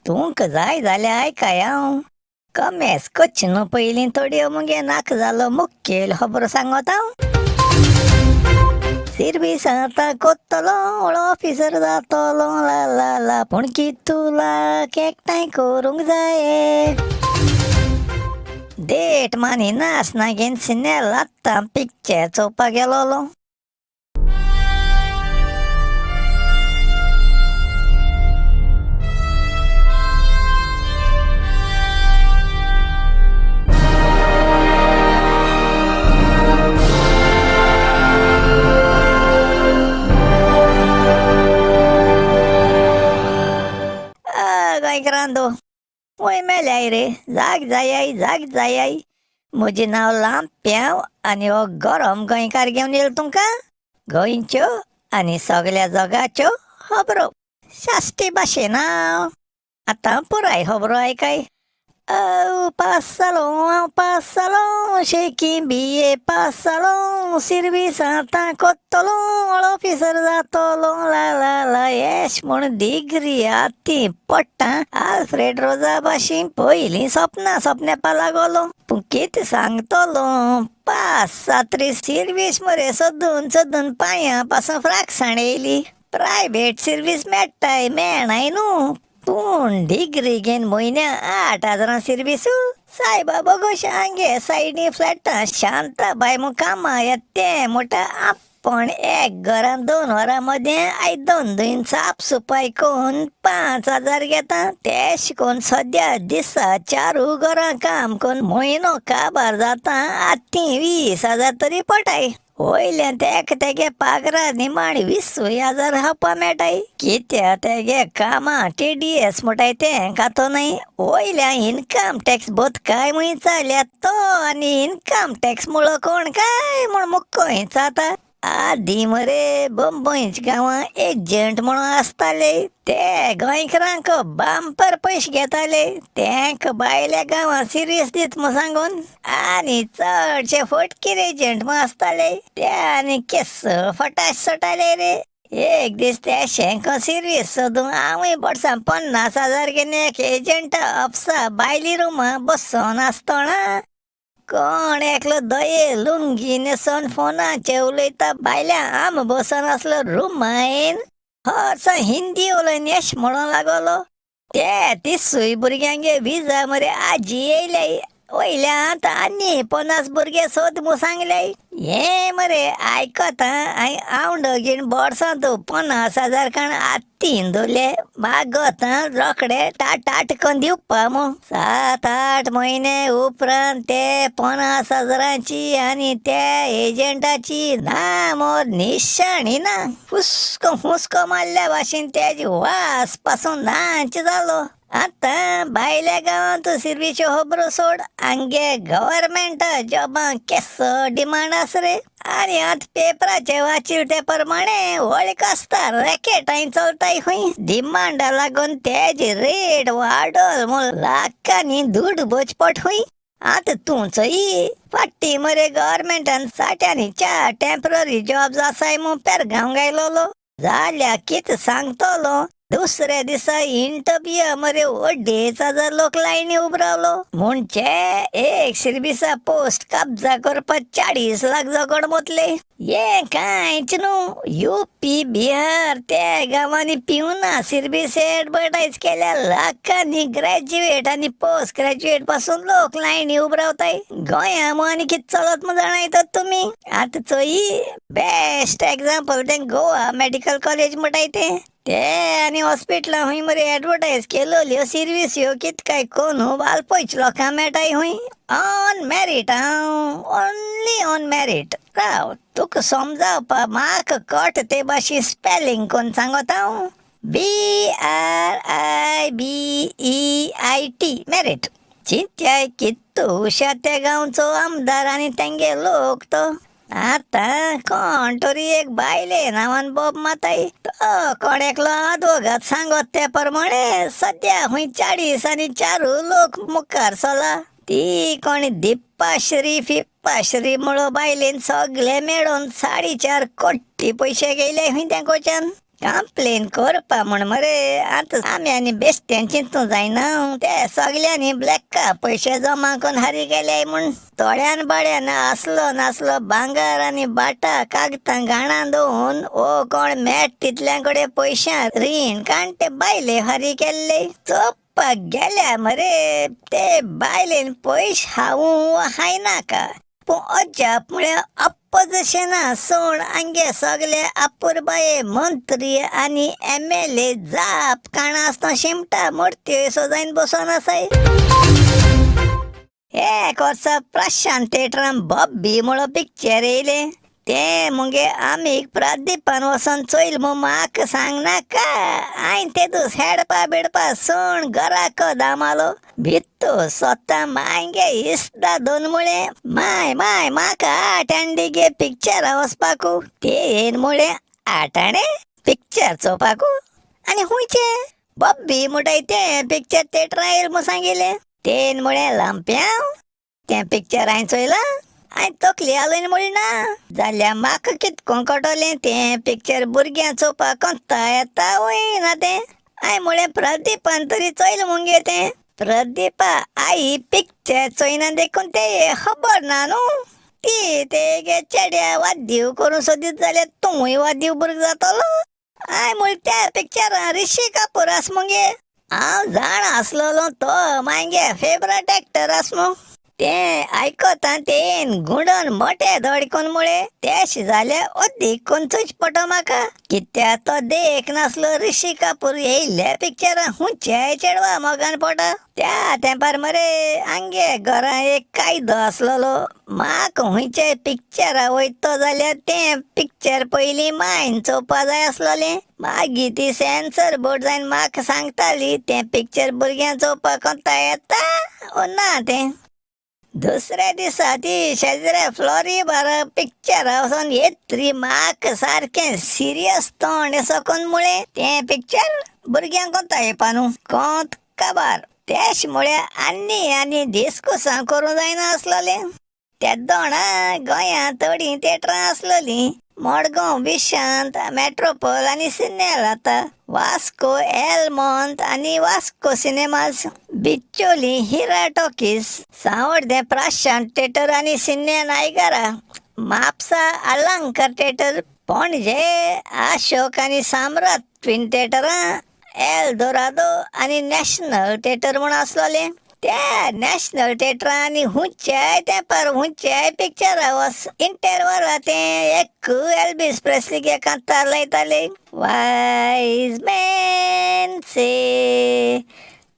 तूंक जाय जाल्यार आयकाय हांव कमेस कच्छ न्हू पयलीं थोड्यो मुगे नाक जालो मुखेल खबर सांगोत हांव. सर्विस आतां कोत्तलो ऑफिसर जातलो ला ला ला पूण तुला एकठांय करूंक जाय. डेट मानिना आसना घेन सिनेल आत्तां पिक्चर चोवपाक गेलोलो. गोंयकारांदो वय मेल्याय रे, जाग जायाय. म्हजें नांव लांप्याव आनी हो गरम गोंयकार घेवन येयलो तुमकां गोंयच्यो आनी सगळ्या जगाच्यो खबरो शास्ती भाशेन. आतां पुराय खबरो आयकाय. पास जालो शेकी BA पास जालो सर्विस आतां कोत्तलो ऑफिसर जातलो ला ला ला येश म्हूण डिग्री आती पडटा आल्फ्रेड रोजा भाशेन पयलीं सपनेपा लागलो. पूण कितें सांगतलो पास जातरी सर्विस मरे सोदून पांयां पासून फ्राकसाण येयली. प्रायवेट सर्विस मेळनाय न्हू. पूण डिग्री घेन म्हयन्या 8,000 सर्विस. सायबाबा गोशांगे सायडी फ्लॅटां शांताबाय कामा येते मोठा आपण एक घरान 2 वरां मदें आयदन धुवन साफ सफाई करून 5,000 घेता. ते शिकून सद्या दिसा 4 घरां काम करून म्हयनो काबार जाता आती 20,000 तरी पटाय. वयल्यान तेगे पागरा निमाण 20,000 हावपा मेळटाय. कित्या तेगे कामा TDS म्हणटाय तें खातो न्हय. वयल्यान इन्कम टॅक्स बोतकाय म्हूण चाल्या तो आनी इन्कम टॅक्स मुळो कोण काय म्हूण मुक्कोय जाता. आदी मरे बंबईच गांवां एजंट म्हणून आसताले ते गोंयकारांक बांपर पयशे घेताले. तेंक भायल्या गांवां सिरियस दीत म्हूण सांगून आनी चडशे फटकीर एजंट म्हूण आसताले ते आनी केस फटाश सोटाले रे. एक दीस ते शेंक सिरियस सोदूंक हांवूय बडसां 50,000 घेवन एक एजंट ऑफिसा भायली रुमा बसोन आसतना कोण एकलो दये लुंगी न्हेसोन फोनाचेर उलयता भायल्या आम बसोन आसलो रुमायन. हरसो हिंदी उलयन येश म्हणूंक लागलो. ते तिसूय भुरग्यांगे विजा मरे आजी येयले. वयल्यान आतां आनी 50 भुरगे सोद म्हूण सांगले. हे मरे आयकत हांव घेवन बडसां तूं 50,000 काण आत्तीन दवरले मागत रोखडे टाट करून दिवपा म्हूण. 7-8 म्हयने उपरांत ते 50,000ची आनी त्या एजंटाची नामोद निशाणी ना. हुस्को मारल्या भाशेन तेजी वास पासून नाच जालो. आतां भायल्या गांवांत सर्विसच्यो खबरो सोड हांगे गव्हर्मेंट जॉबांक केसो डिमांड आसा रे. आनी आतां पेपराचे वाचील ते प्रमाणे वळख आसता रॅकेटांय चलताय खंय. डिमांडा लागून तेजी रेट वाडल म्हूण लाखांनी दूड बोचपट खंय. आतां तूंच फाटी मरे गव्हर्मेंटान 60 टेम्पररी जॉब्स आसाय म्हूण पेरगांव गायलोलो. जाल्यार कितें सांगतलो दुसऱ्या दिसा इंटरव्यू मरे 2,500 लोक लायनी उबरावलो. म्हणचे एक सर्विसा पोस्ट कब्जा करपाक 40 लाख जोगोड मोतले. हे कांयच न्हू. UP बिहार त्या गांवांनी पिवना सर्विस एडवर्टायज केल्या लाखांनी ग्रॅज्युएट आनी पोस्ट ग्रॅज्युएट पासून लोक लायनी उबरावताय. गोंया आनी कितें चलत म्हूण जाणायतात तुमी. आतां चोई बेस्ट एग्जाम्पल तें गोवा मेडिकल कॉलेज म्हणटाय ते आनी हॉस्पिटलां हूंय मरे एडवर्टायज केलोल्यो सर्विस ह्यो कितें काय कोण बालपयच लोकां मेळटाय हूंय on merit. Only on merit. राव तुका समजावपा म्हाका कट ते भाशेन स्पेलिंग कोन्न सांगोत हांव. BRIBEIT merit. चिंत्याय कितू हुशार त्या गांवचो आमदार आनी तेंगे लोक तो. आतां कोण तरी एक बायले नांवान बोब माताय तो कोण एकलो आदवोगाद सांगत त्या प्रमाणे सद्या हूंय 40 आनी 4 लोक मुखार चला. ती कोणी दिप्पा श्री मुळो बायलेन सगळे मेळोन 4.5 कोटी पयशे गेले हूंय त्या कोच्यान. कंप्लेन करपा म्हण मरे आतां आमी आनी बेश्ट्यान चिंतूं जायना ते सगल्यांनी ब्लॅका पयशे जमा करून हारी गेले म्हूण थोड्यान बाड्यान आसलो नासलो भांगर आनी बाटा कागदां घाणां दवरून ओ कोण मेट तितल्या कडेन पयशां रीण काण ते बायले हारी केल्ले चोपपाक गेल्या मरे ते बायलेन पयशे हावूं हाय नाका पूण अजाप म्हळ्यार अपोजिशना सोड आंगे सगले अपुरबाये मंत्री आनी MLA जाप काणा आसता शिमटा मोडत्यो सो जायन बसोन आसाय एक वर्स प्रशांत थिएटरान बॉबी म्हणून पिक्चर येयले ते मुगे आमीक प्रादीपान वचोन चोयल मू म्हाक सांग नाका हांयें ते दीस हेडपा बिडपा सोण घराक दामालो भित्तो स्वता मांगे इस्दा दोन मुळे माय माय म्हाका 8 अंडी गे पिक्चरा वचपाकू ते येन मुळे 8 आणे पिक्चर चोवपाकू आनी हुंयचे बॉबी मुटाय ते पिक्चर थिएटरा येयल मू सांगिले तेन मुळे लांप्याव ते पिक्चर हांयें चोयलां हांवें तकली हालोवन म्हणना जाल्यार म्हाका कितको कटोलें तें पिक्चर भुरग्यां चोवपाक कोंता येता वय ना तें हांवें म्हळें प्रदीपान तरी चोयलें मुगे तें प्रदीपा आई पिक्चर चोयना देखून ते खबर ना न्हू ती तेगे चेड्या वाद्यू करून सोदीत जाल्यार तूंय वाद्यू भुरगो जातलो हांवें म्हळें त्या पिक्चरान ऋषी कपूर आस मुगे हांव जाण आसलोलो तो मागे फेवरेट एक्टर आस मू तें आयकोता तेन गुंडोन मोठे धडकोन मुळे तेश जाल्यार अदीक कोणचोच पटो म्हाका कित्याक तो देख नासलो ऋषी कपूर येयल्ल्या पिक्चरां हुंचे चेडवा मोगान पडटा त्या तेंपार मरे आंगे घरा एक कायदो आसलोलो म्हाका हुंयचे पिक्चरा वयतो जाल्यार तें पिक्चर पयलीं मायन चोवपा जाय आसलोलें मागीर ती सेन्सर बोर्ड जायन म्हाका सांगताली तें पिक्चर भुरग्यां चोवपाक कोंता येता ओ ना तें दुसऱ्या दिसा ती शेजऱ्या फ्लोरी बार पिक्चर वचोन येतरी म्हाका सारकें सिरियस तोंड सकून मुळे तें पिक्चर भुरग्यांक कोंता येवपा न्हू कोंत काबार तेश मुळे आनी डिस्कसां करूं जायना आसलोलें त्या दोणा गोंयां थोडीं थिएटरां आसलोलीं मडगांव विशांत मेट्रोपोल आनी सिनेल आतां वास्को एलमॉन्त आनी वास्को सिनेमास बिच्चोली हिरा टॉकीज सावड्डे प्रशांत थिएटर आनी सिने नायगरा म्हापसा अलंकार थिएटर पणजे अशोक आनी सम्राट ट्विन थिएटरां एल दोरादो आनी नॅशनल थिएटर म्हूण आसलोलें त्या नॅशनल थिएटरां आनी हुंच्याय तेंपार हुंच्याय पिक्चरां वस इंटरवला तें एक एल्विस प्रेस्ली गे कांतार लायताले wise man say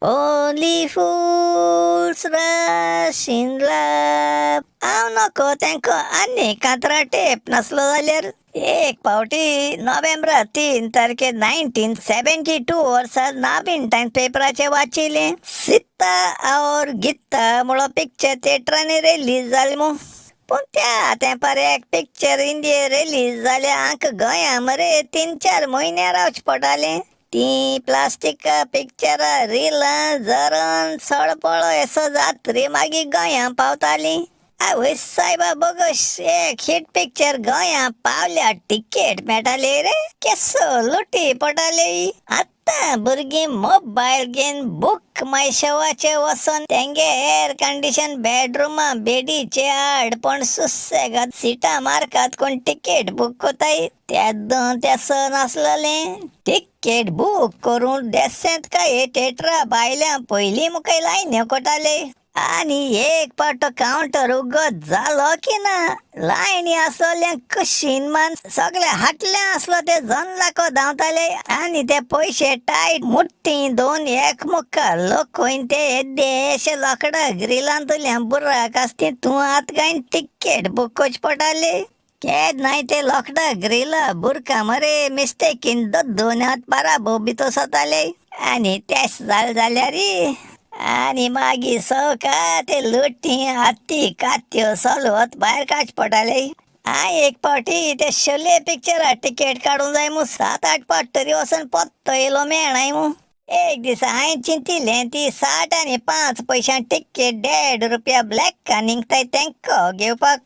only fools rush in love हांव नोको तेंको आनी कांतरां टेप नासलो जाल्यार एक पावटी नोव्हेंबरा 3 तारखेर 1972 वर्सा नाबीन टायम्स पेपराचेर वाचिलें सीता और गीता म्हणो पिक्चर थिएटरांनी रिलीज जालें मू पूण त्या तेंपार एक पिक्चर इंडियेर रिलीज जाल्यार हांकां गोंयां मरे 3-4 म्हयने रावचें पडटालें ती प्लास्टिका पिक्चरां रिलां जरोन सडपळो एसो जातरी मागीर गोंयां पावतालीं आवय सायबा बोगस एक हिट पिक्चर गोंयां पावल्या टिकेट मेळटाली रे केसो लुटी पडटाली आतां भुरगीं मोबायल घेवन बूक माय शोवाचेर वचोन तेंगे एअर कंडिशन बेडरुमा बेडीचे आड पण सुसेगाद सिटां मारकात कोण टिकेट बूक कोताय तेसो नासलोलें टिकेट बूक करून देसेंत काय थिएटरा भायल्या पयलीं मुखार लायन्यो कोटाले आनी एक पावटो कावंटर उगत जालो की ना लायनी आसलोल्या कशीन मान सगळे हाटल्या आसलो ते जनलाको धांवताले आनी ते पयशे टायट मुट्टी दोन एक मुखार लोक ते येद्देशे लोकडां ग्रिलांतल्या बुर्राक आसती तूं आत गायन टिकेट बूक करची पडटाली केद नाय ते लोकडां ग्रिला बुरका मरे मिस्टेकीन दोन हात बाराबो भितर सोताले आनी तेच जाल्यार आनी मागीर सवका ते लुटी हाती कात्यो चलवत भायर काडचे पडटाले हांवें एक पावटी ते शोले पिक्चरा टिकेट काडूंक जाय मू 7-8 पावट तरी वचोन पत्तो येयलो मेळनाय मू एक दिसा हांवें चिंतिल्लें ती 60 आनी 5 पयशां टिकेट ₹1.5 ब्लॅक निघताय तेंको घेवपाक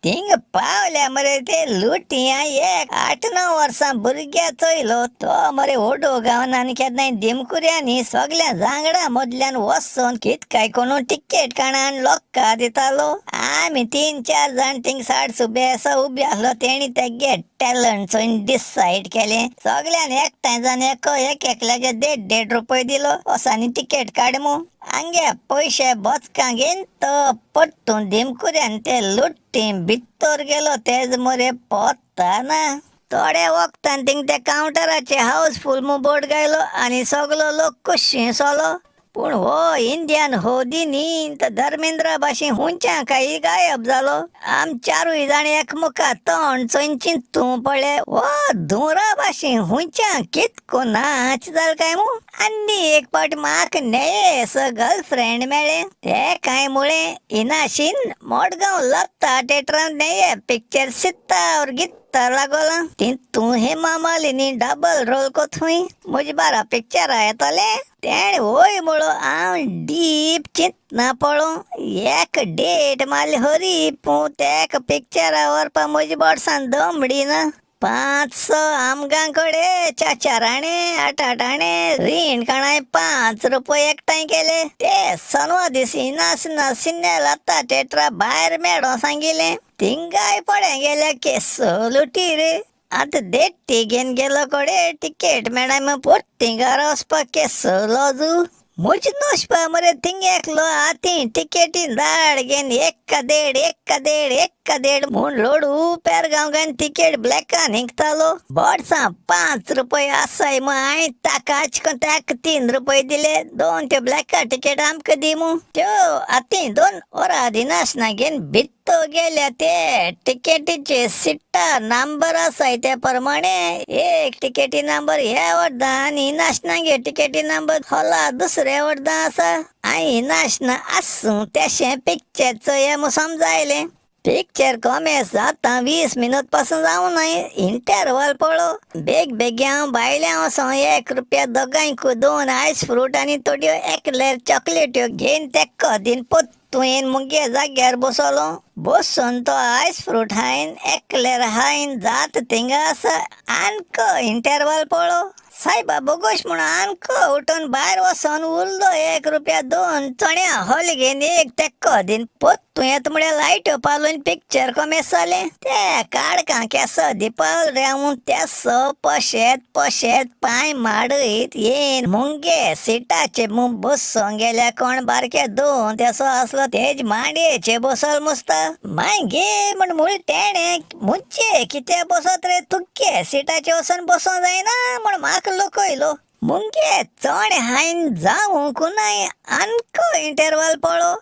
थिंग पावल्या मरे ते लुटिया एक 8-9 वर्सां भुरग्या चोयलो तो मरे ओडो गावनान केन्नाय दिमकुऱ्यांनी सगल्या जांगडा मदल्यान वचून कित काय कोण टिकेट काणान लोकां दितालो. आमी 3-4 जाण थिंग साड सुबेस उबे आसलो. तेणी तेगे टॅलंट चोयन डिसायड केले. सगल्यान एकठांय जावन एकल्यागे 1.5 रुपये दिलो. ओसानी टिकेट काडमू आंगे पयशे बोचका घेन तो पट्टून दिमकुऱ्यान ते लुट्टी भितर गेलो. तेज मरे पोत्ता ना. थोड्या वक्तान थिंग त्या काउंटराचे हाऊसफुल मू बोर्ड गायलो आनी सगलो लोक कुशीं सोलो. पूण हो इंडियन होदी न्ही तो धर्मेंद्रा भाशेन हुंच्या काही गायब जालो. आम चारूय जाण एकमुका तोंड चोयन चिंतू पडले. हो धुरा भाशेन हुंच्या कितको नाच जाल काय मू. आनी एक पाट म्हाक नेयेस गर्लफ्रेंड मेळे. ते काय मुळे इनाशीन मोडगांव लता थिएटरान नेये पिक्चर सित्ता और गित्ता लागोला. तितू हेमा मालिनी डबल रोल कोथुई मुजबारा पिक्चर येतले. तेण होय मुळो हांव डीप चिंतना पळो. एक डेट मारली हरी पूण तेक पिक्चरा व्हरपा म्हजी बोडसान दमडी ना. 500 आमगांकडे 4 आणे 8 आणे रीण काणाय 5 रुपये एकठांय केले. ते सनवा दिसी नासना सिन्ने लता थिएटरा भायर मेळो सांगिले. थिंगाय पडे गेले केस लुटी रे. आतां देट्टी घेन गेलो कडे टिकेट मेळाय पोट्टिंगार वचपाक केस लॉजू. मुज नोशपा मरे थिंग एकलो आती टिकेटी धाड घेन 1.5 म्हूण लोडू पेरगांव घेन टिकेट ब्लॅकान हिंगतालो. बोडसा 5 रुपये आसाय मग हांवें ताका आचकोन ताका 3 रुपये दिले. 2 त्यो ब्लॅका टिकेट आमकां दिमू. त्यो आती 2 वरां दिनासना घेन भित्तो गेल्या. ते टिकेटीचे सिट्टा नंबर आसाय त्या प्रमाणे एक टिकेटी नंबर हे वरदा आनी नाशनागे टिकेटी नंबर होला दुसरे वरदा आसा. हांवें नाशना आसूं तेशें पिक्चर चोया मू समजायलें. पिक्चर कॉमेस जाता 20 मिनट पासून जावं नाय. इंटरवल पळो. बेगी हांव भायल्या वचों 1 रुपया दोगांयकू 2 आयस फ्रूट आनी थोड्यो एकलेर चॉकलेट्यो घेन तेक्को दिन पोत्तुयेन मुगे जाग्यार बसलो. बसून तो आयस फ्रूट हायन एकलेर हायन जात थिंगा आसा. आनको इंटरवल पळो. सायबा बोगोश म्हूण आनको उठून भायर वचोन उरलो 1 रुपया 2 चण्या हॉल घेन एक तेक्को दिन पोत्तू येत म्हळ्यार लायट्यो पालोवन पिक्चर कॉमेस जाले. ते काडकां केस दिपावल रावून तेस पोशेत पांय माडयत येन मुंगे सिटाचे मू बसोंक गेल्या. कोण बारके 2 तेसो आसलो तेज मांडयेचे बसोल मुस्ता. माय गे म्हण मुळ तेणे मुचे कित्या बसत रे तुगे सिटाचे वचोन बसों जायना म्हण म्हाका लोकयलो. मुंगे चोणे हायन जावं कुनाय आनको इंटरवल पळो.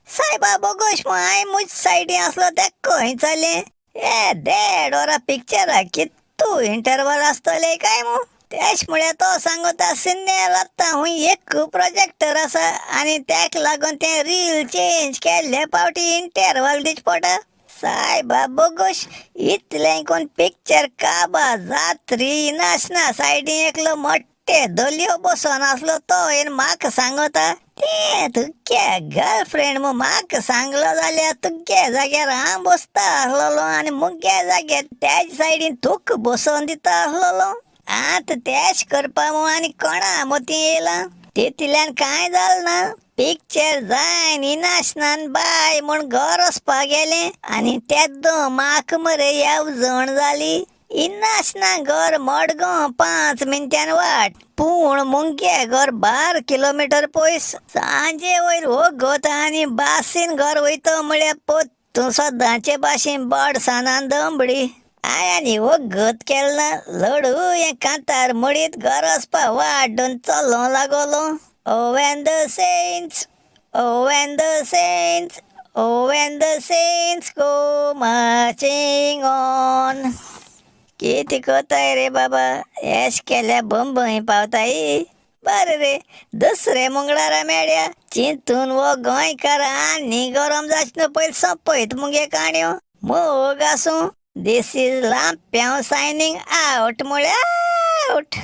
सायबा बोगोश हांवें मुज सायडी आसलो तेक्को चले. 1.5 वरां पिक्चरा कितू इंटरवल आसतले काय मू. तेच मुळे तो सांगता सिन्ने लता हुंय एक प्रोजेक्टर आसा आनी तेक लागून ते रील चेंज केल्ले पावटी इंटरवल दिवचे पडटा. सायबा बोगोश इतलें कोण पिक्चर काबा जात्री नासना. सायडीन एकलो मोठे दोल्यो बसोन आसलो. तो येन म्हाका सांगता ते तुगे गर्लफ्रेंड मू म्हाका सांगलो जाल्यार तुगे जाग्यार हांव बसता आसलोलो आनी मुगे जाग्यार तेज सायडीन तुका बसोन दिता आसलोलो. आतां तेश करपा मू आनी कोणा मोती येयला. तितल्यान कांय जाल ना. पिक्चर जायन इनाशनान बाय म्हूण घर वचपा गेले आनी तेदो म्हाका मरे येवजण जाली. इनाशना घर मडगांव 5 मिनटान वाट. पूण मुंगे घर 12 किलोमीटर पयस. सांजे वयर वगत आनी बासीन घर वयतो म्हळ्यार पोत्तू सदांचे भाशेन बोडसानान दमडी. आनी वगत केलना लडू हे कांतार मडीत घर वचपा वाडून चलों लागलो. Oh when the saints, oh when the saints, oh when the saints go marching on. किती कोताय रे बाबा. एश केल्या बंबई पावताय. बरे रे दुसरे मंगळारा मेळ्या. चिंतून वो गोंयकार आनी गरम जाचनो पयली सोंपयत मुगे काणयो. मोग आसूं. This is Lampion signing out म्हळ्यार आउट.